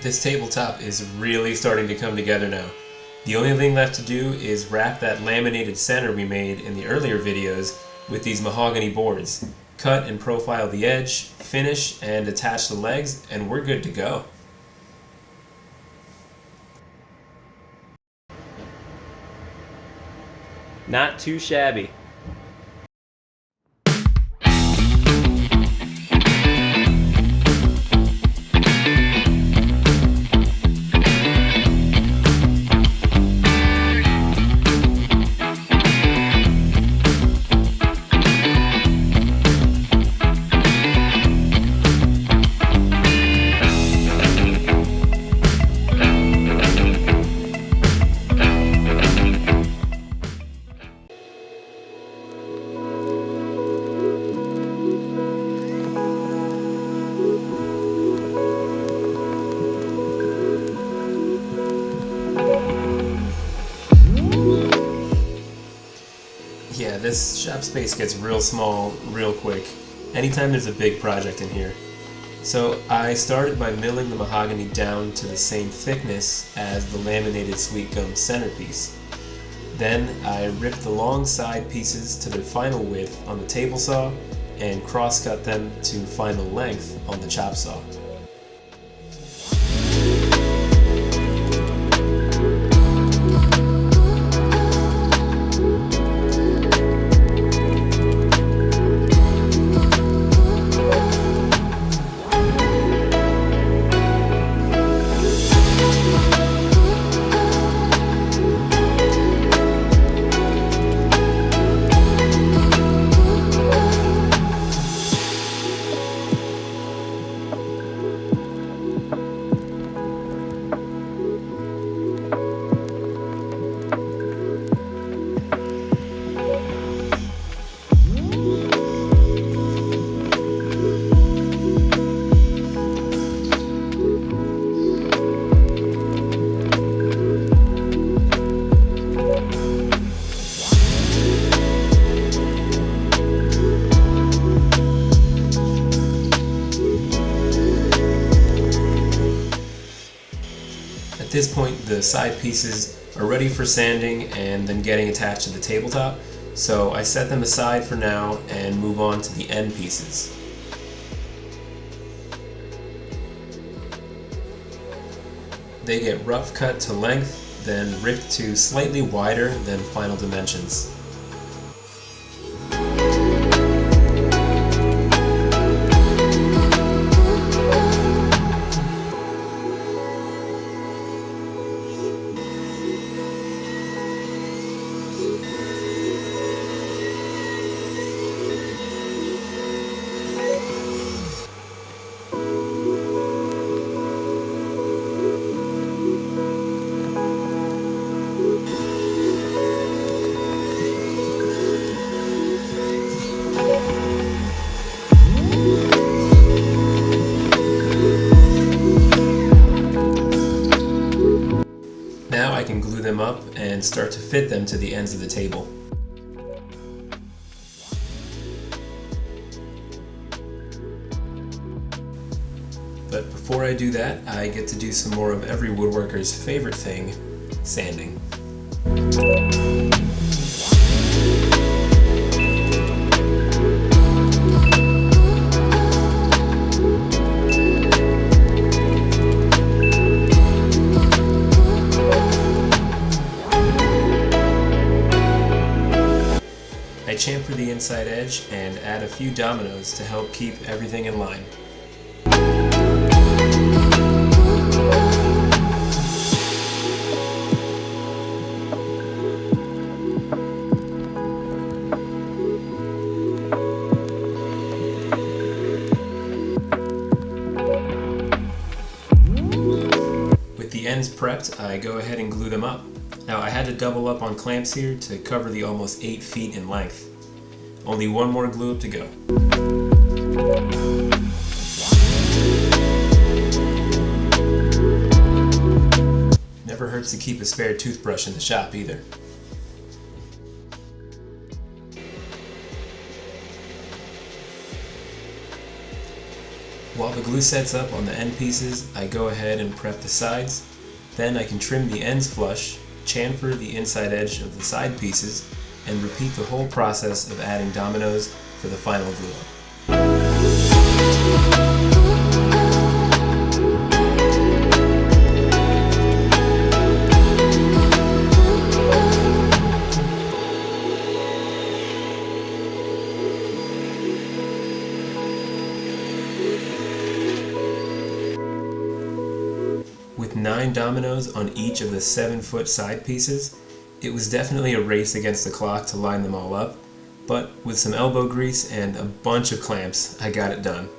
This tabletop is really starting to come together now. The only thing left to do is wrap that laminated center we made in the earlier videos with these mahogany boards. Cut and profile the edge, finish and attach the legs, and we're good to go. Not too shabby. Yeah, this shop space gets real small real quick anytime there's a big project in here. So I started by milling the mahogany down to the same thickness as the laminated sweet gum centerpiece. Then I ripped the long side pieces to their final width on the table saw and cross-cut them to final length on the chop saw. At this point, the side pieces are ready for sanding and then getting attached to the tabletop, so I set them aside for now and move on to the end pieces. They get rough cut to length, then ripped to slightly wider than final dimensions. Now I can glue them up and start to fit them to the ends of the table. But before I do that, I get to do some more of every woodworker's favorite thing, sanding. I chamfer the inside edge and add a few dominoes to help keep everything in line. With the ends prepped, I go ahead and glue them up. Now I had to double up on clamps here to cover the almost 8 feet in length. Only one more glue up to go. Never hurts to keep a spare toothbrush in the shop either. While the glue sets up on the end pieces, I go ahead and prep the sides. Then I can trim the ends flush, chamfer the inside edge of the side pieces, and repeat the whole process of adding dominoes for the final glue up. With 9 dominoes on each of the 7-foot side pieces, it was definitely a race against the clock to line them all up, but with some elbow grease and a bunch of clamps, I got it done.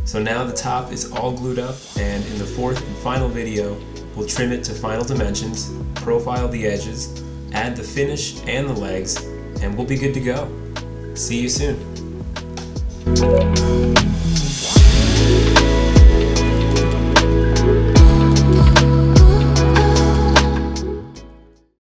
So now the top is all glued up, and in the 4th and final video, we'll trim it to final dimensions, profile the edges, add the finish and the legs, and we'll be good to go. See you soon.